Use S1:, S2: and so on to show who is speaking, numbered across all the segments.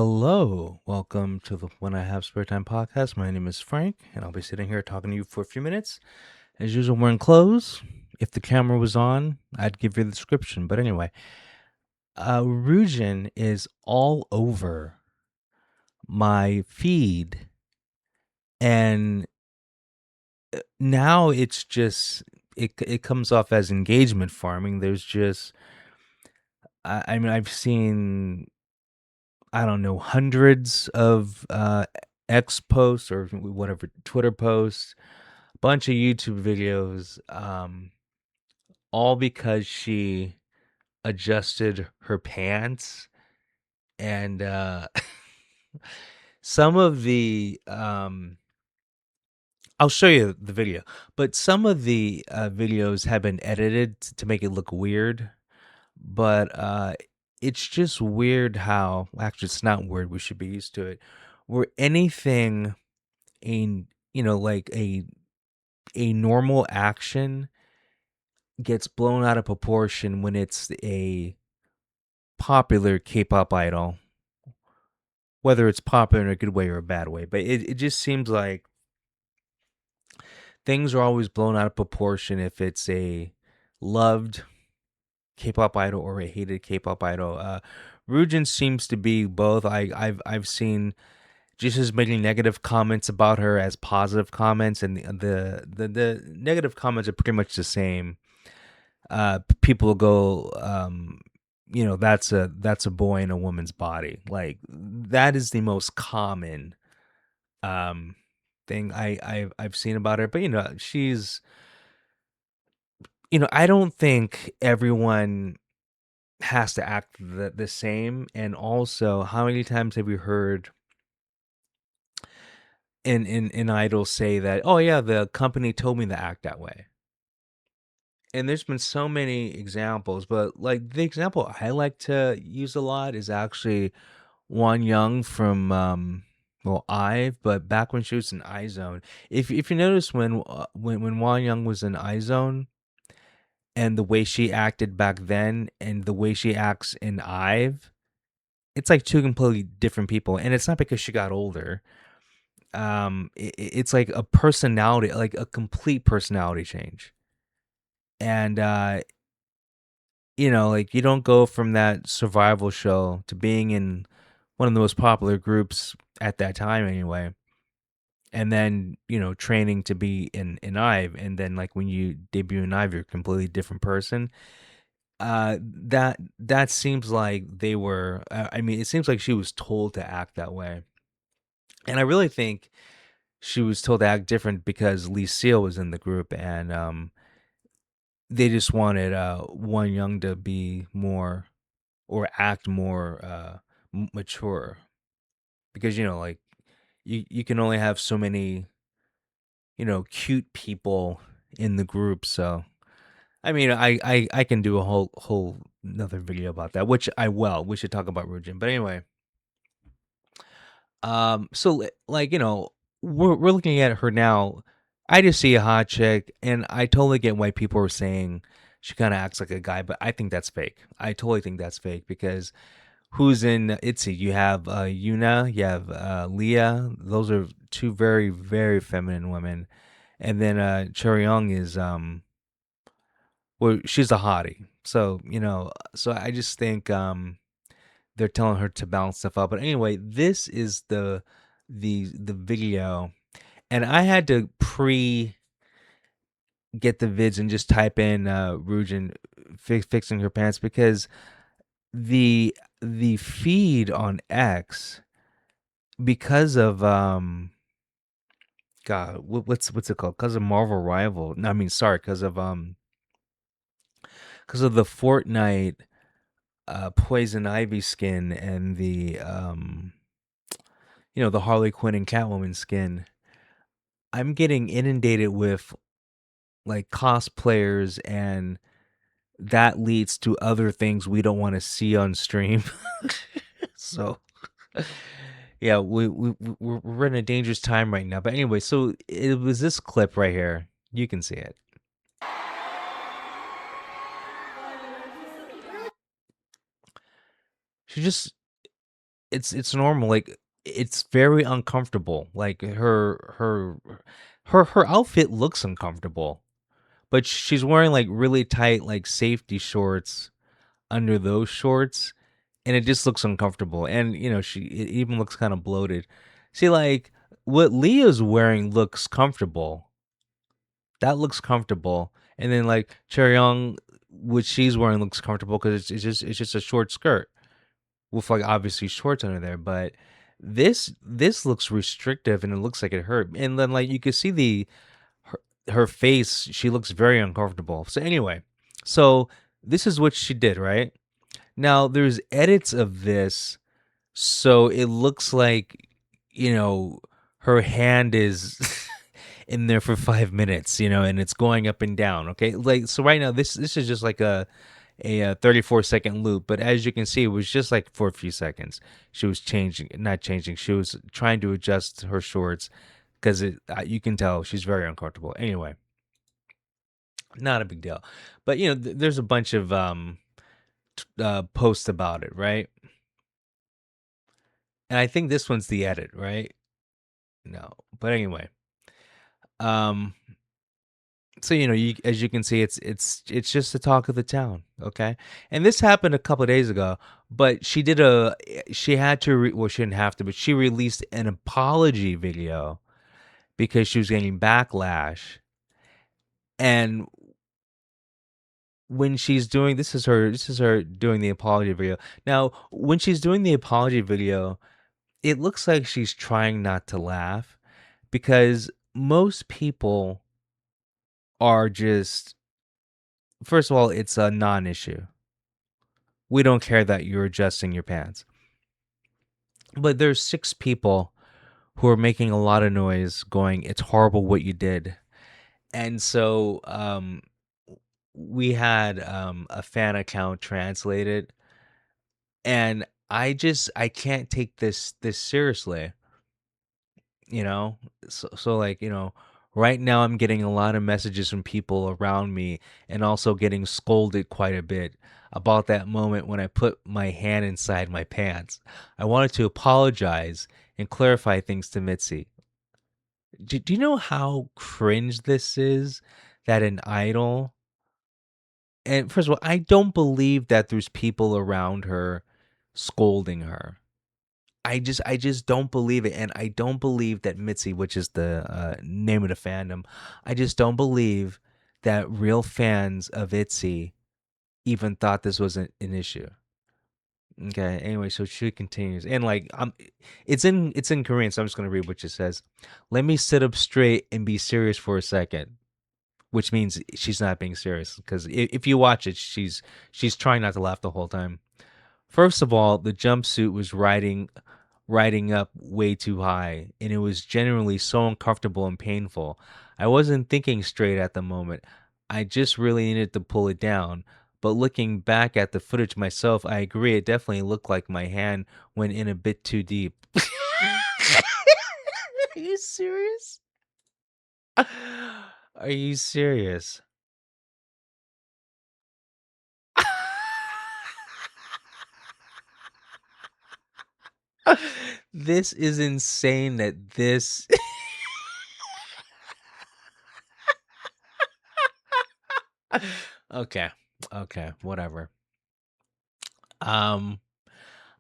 S1: Hello, welcome to the When I Have Spare Time podcast. My name is Frank, and I'll be sitting here talking to you for a few minutes. As usual, wearing clothes. If the camera was on, I'd give you the description. But anyway, Ryujin is all over my feed, and now it's just it comes off as engagement farming. There's just I mean I've seen I don't know hundreds of X posts or whatever Twitter posts, bunch of YouTube videos, all because she adjusted her pants and some of the I'll show you the video, but some of the videos have been edited to make it look weird, but it's just weird how actually it's not weird, we should be used to it. Where anything in like a normal action gets blown out of proportion when it's a popular K-pop idol, whether it's popular in a good way or a bad way. But it just seems like things are always blown out of proportion if it's a loved K-pop idol or a hated K-pop idol. Ryujin seems to be both. I've seen just as many negative comments about her as positive comments, and the negative comments are pretty much the same. People go, that's a boy in a woman's body. Like that is the most common um thing I've seen about her. But I don't think everyone has to act the same. And also, how many times have you heard in idols say that, oh yeah, the company told me to act that way? And there's been so many examples, but like the example I like to use a lot is actually Wan Young from IVE, but back when she was in iZone. If you notice when Wan Young was in iZone and the way she acted back then and the way she acts in IVE, it's like two completely different people. And it's not because she got older. It's like a personality, like a complete personality change. And like you don't go from that survival show to being in one of the most popular groups at that time anyway. And then, training to be in IVE, and then like when you debut in IVE, you're a completely different person. That seems like they were I mean, it seems like she was told to act that way. And I really think she was told to act different because Lee Seal was in the group, and they just wanted One Young to be more or act more mature, because like you can only have so many cute people in the group. So I mean, I can do a whole another video about that, which I will. We should talk about Ryujin. But anyway, so like we're looking at her now. I just see a hot chick, and I totally get why people are saying she kind of acts like a guy, but I think that's fake. I totally think that's fake because who's in ITZY? You have Yuna, you have Leah. Those are two very very feminine women, and then Choryong is well, she's a hottie. So so I just think they're telling her to balance stuff out. But anyway, this is the video, and I had to get the vids and just type in Ryujin fixing her pants because the the feed on X, because of God, what's it called? Because of Marvel Rival. No, I mean, sorry, because of the Fortnite Poison Ivy skin and the the Harley Quinn and Catwoman skin. I'm getting inundated with like cosplayers, and that leads to other things we don't want to see on stream. So yeah, we're in a dangerous time right now. But anyway, so it was this clip right here. You can see it. She just it's normal. Like it's very uncomfortable. Like her outfit looks uncomfortable, but she's wearing like really tight like safety shorts under those shorts, and it just looks uncomfortable. And she it even looks kind of bloated. See, like what Leah's wearing looks comfortable. That looks comfortable. And then like Chaeryeong, what she's wearing looks comfortable because it's just a short skirt with like obviously shorts under there. But this looks restrictive and it looks like it hurt. And then like you can see her, her face. She looks very uncomfortable. So anyway, so this is what she did, right? Now there's edits of this, so it looks like her hand is in there for 5 minutes, and it's going up and down. Okay, like so right now this is just like a 34-second loop, but as you can see, it was just like for a few seconds. She was not changing. She was trying to adjust her shorts because you can tell she's very uncomfortable. Anyway, not a big deal, but there's a bunch of posts about it, right? And I think this one's the edit, right? No, but anyway, um, so as you can see, it's just the talk of the town, okay? And this happened a couple of days ago, but she had to well, she didn't have to, but she released an apology video because she was getting backlash. And when she's doing this is her doing the apology video. Now, when she's doing the apology video, it looks like she's trying not to laugh because most people are just, first of all, it's a non-issue. We don't care that you're adjusting your pants. But there's 6 people who are making a lot of noise going, it's horrible what you did. And so we had a fan account translated, and I can't take this seriously. you know so like right now I'm getting a lot of messages from people around me, and also getting scolded quite a bit about that moment when I put my hand inside my pants. I wanted to apologize and clarify things to Mitzi. Do you know how cringe this is, that an idol, and first of all, I don't believe that there's people around her scolding her. I just don't believe it, and I don't believe that Mitzi, which is the name of the fandom, I just don't believe that real fans of Itzy even thought this was an issue. Okay. Anyway, so she continues, and like it's in Korean, so I'm just gonna read what she says. Let me sit up straight and be serious for a second, which means she's not being serious because if you watch it, she's trying not to laugh the whole time. First of all, the jumpsuit was riding up way too high, and it was generally so uncomfortable and painful. I wasn't thinking straight at the moment. I just really needed to pull it down. But looking back at the footage myself, I agree it definitely looked like my hand went in a bit too deep. Are you serious? Are you serious? This is insane that this Okay. Okay, whatever. Um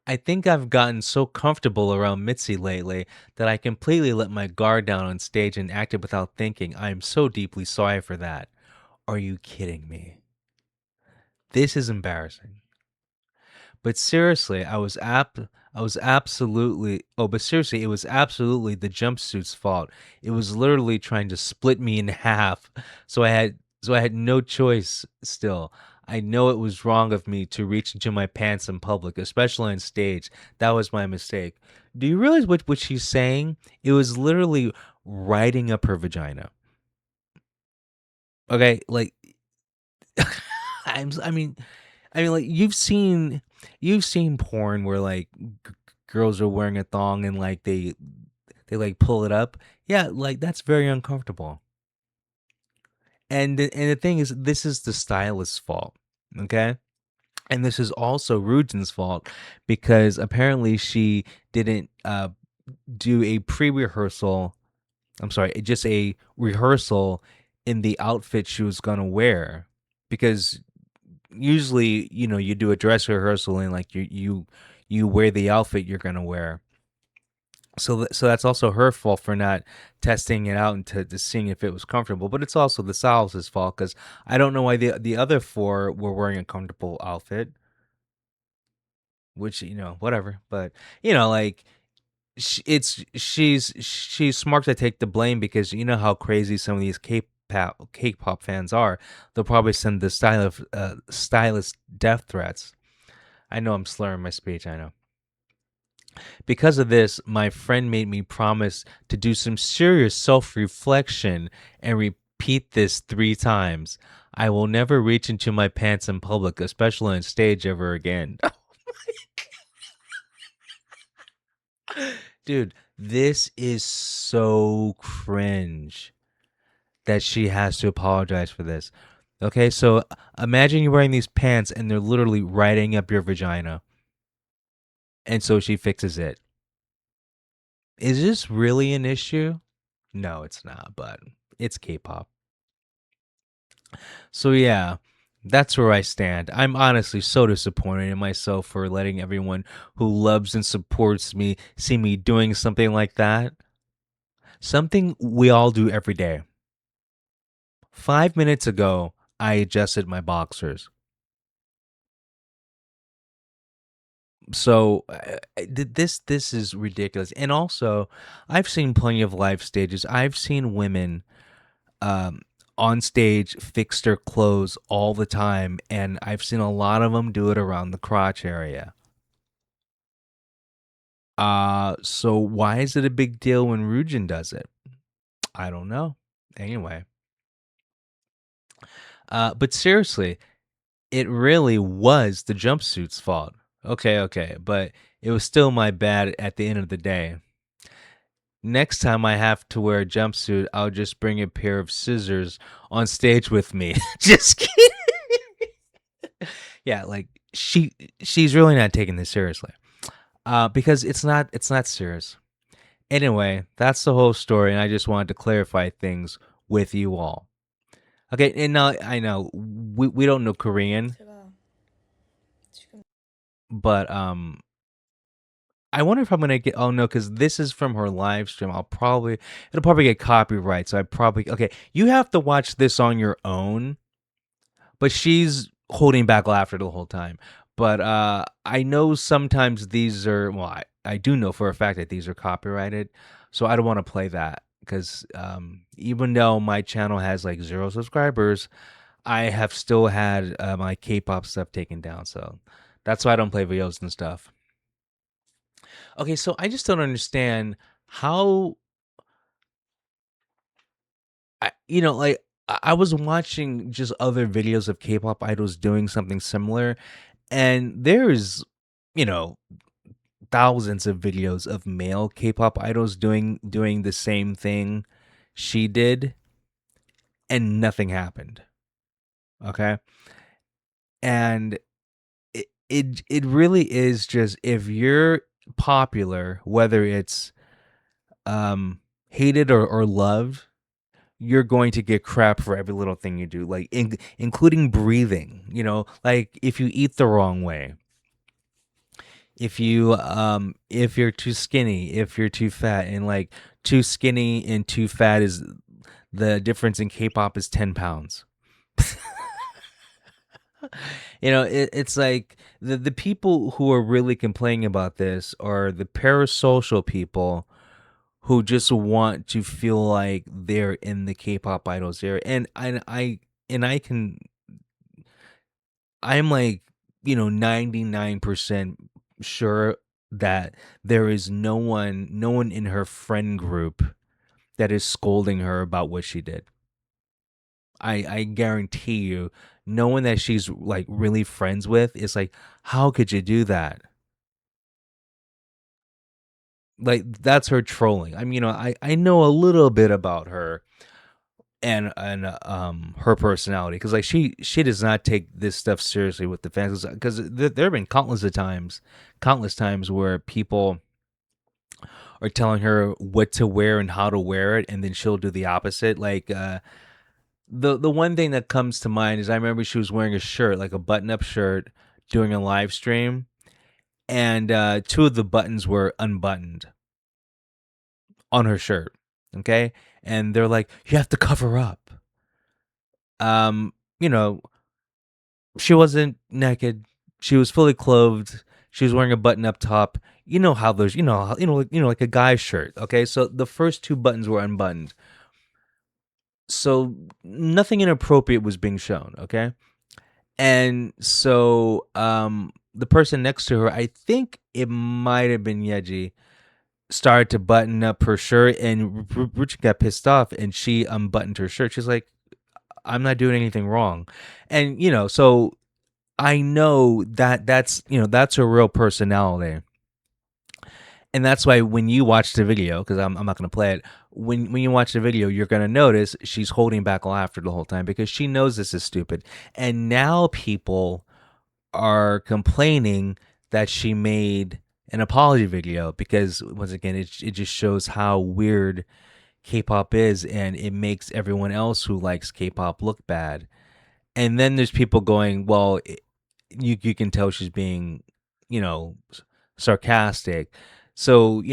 S1: I think I've gotten so comfortable around Mitzi lately that I completely let my guard down on stage and acted without thinking. I am so deeply sorry for that. Are you kidding me? This is embarrassing. But seriously, I was absolutely but seriously, it was absolutely the jumpsuit's fault. It was literally trying to split me in half. So I had no choice still. I know it was wrong of me to reach into my pants in public, especially on stage. That was my mistake. Do you realize what she's saying? It was literally riding up her vagina. Okay, like I mean, like you've seen porn where like girls are wearing a thong and like they like pull it up. Yeah, like that's very uncomfortable. And the thing is, this is the stylist's fault. Okay, And this is also Ryujin's fault because apparently she didn't do a pre-rehearsal. I'm sorry, just a rehearsal in the outfit she was gonna wear, because usually, you do a dress rehearsal and like you wear the outfit you're gonna wear. So that's also her fault for not testing it out and to seeing if it was comfortable. But it's also the Sal's fault because I don't know why the other four were wearing a comfortable outfit, which whatever. But like she's smart to take the blame because you know how crazy some of these K-pop fans are. They'll probably send the stylist death threats. I know I'm slurring my speech. I know. Because of this, my friend made me promise to do some serious self reflection and repeat this 3 times. I will never reach into my pants in public, especially on stage, ever again. Dude, this is so cringe that she has to apologize for this. Okay, so imagine you're wearing these pants and they're literally riding up your vagina. And so she fixes it. Is this really an issue? No, it's not, but it's K-pop. So yeah, that's where I stand. I'm honestly so disappointed in myself for letting everyone who loves and supports me see me doing something like that. Something we all do every day. 5 minutes ago, I adjusted my boxers. So this is ridiculous. And also, I've seen plenty of live stages. I've seen women um, on stage fix their clothes all the time, and I've seen a lot of them do it around the crotch area. So why is it a big deal when Ryujin does it? I don't know. Anyway, but seriously, it really was the jumpsuit's fault. Okay, but it was still my bad at the end of the day. Next time I have to wear a jumpsuit, I'll just bring a pair of scissors on stage with me. Just kidding. Yeah, like she's really not taking this seriously. Because it's not serious. Anyway, that's the whole story, and I just wanted to clarify things with you all. Okay, and now I know we don't know Korean, but I wonder if I'm gonna get. Oh no, because this is from her live stream. It'll probably get copyright. So I probably okay. You have to watch this on your own, but she's holding back laughter the whole time. But I know sometimes these are. Well, I do know for a fact that these are copyrighted, so I don't want to play that because even though my channel has like 0 subscribers, I have still had my K-pop stuff taken down. So that's why I don't play videos and stuff. Okay, so I just don't understand how like I was watching just other videos of K-pop idols doing something similar, and there's you know thousands of videos of male K-pop idols doing the same thing she did, and nothing happened. Okay, and it really is just if you're popular, whether it's hated or loved, you're going to get crap for every little thing you do, like including breathing. Like if you eat the wrong way, if you're too skinny, if you're too fat, and like too skinny and too fat is the difference in K-pop is 10 pounds. It's like the people who are really complaining about this are the parasocial people who just want to feel like they're in the K-pop idols era. I'm like, 99% sure that there is no one in her friend group that is scolding her about what she did. I guarantee you, no one that she's like really friends with is like, how could you do that? Like that's her trolling. I mean, I know a little bit about her, and her personality, because like she does not take this stuff seriously with the fans, because there have been countless times where people are telling her what to wear and how to wear it, and then she'll do the opposite. Like the one thing that comes to mind is I remember she was wearing a shirt, like a button up shirt, during a live stream, and two of the buttons were unbuttoned on her shirt. Okay, and they're like, you have to cover up. You know, she wasn't naked. She was fully clothed. She was wearing a button up top. You know how those, like a guy's shirt. Okay, so the first two buttons were unbuttoned, so nothing inappropriate was being shown. Okay, and so the person next to her, I think it might have been Yeji, started to button up her shirt, and Ryujin got pissed off, and she unbuttoned her shirt. She's like, "I'm not doing anything wrong," and so I know that that's her real personality, and that's why when you watch the video, because I'm not gonna play it. When you watch the video, you're gonna notice she's holding back laughter the whole time because she knows this is stupid, and now people are complaining that she made an apology video because once again it just shows how weird K-pop is, and it makes everyone else who likes K-pop look bad. And then there's people going, well, you can tell she's being, you know, sarcastic. So,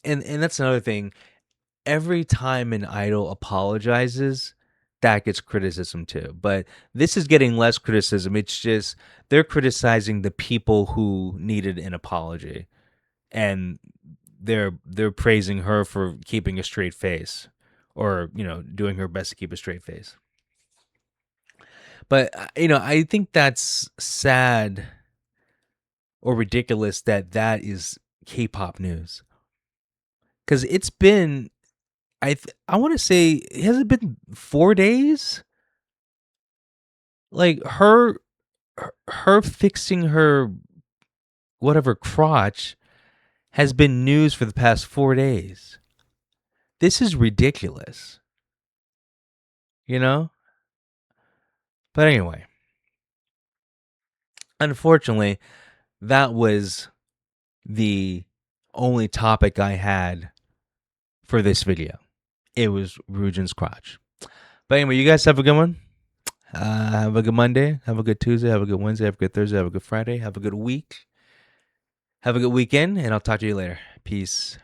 S1: and that's another thing. Every time an idol apologizes, that gets criticism too. But this is getting less criticism. It's just they're criticizing the people who needed an apology, and they're praising her for keeping a straight face, or doing her best to keep a straight face. But I think that's sad or ridiculous that that is K-pop news, because it's been I want to say, has it been 4 days? Like her fixing her whatever crotch has been news for the past 4 days. This is ridiculous, you know. But anyway, unfortunately, that was the only topic I had for this video. It was Ryujin's crotch. But anyway, you guys have a good one. Have a good Monday. Have a good Tuesday. Have a good Wednesday. Have a good Thursday. Have a good Friday. Have a good week. Have a good weekend, and I'll talk to you later. Peace.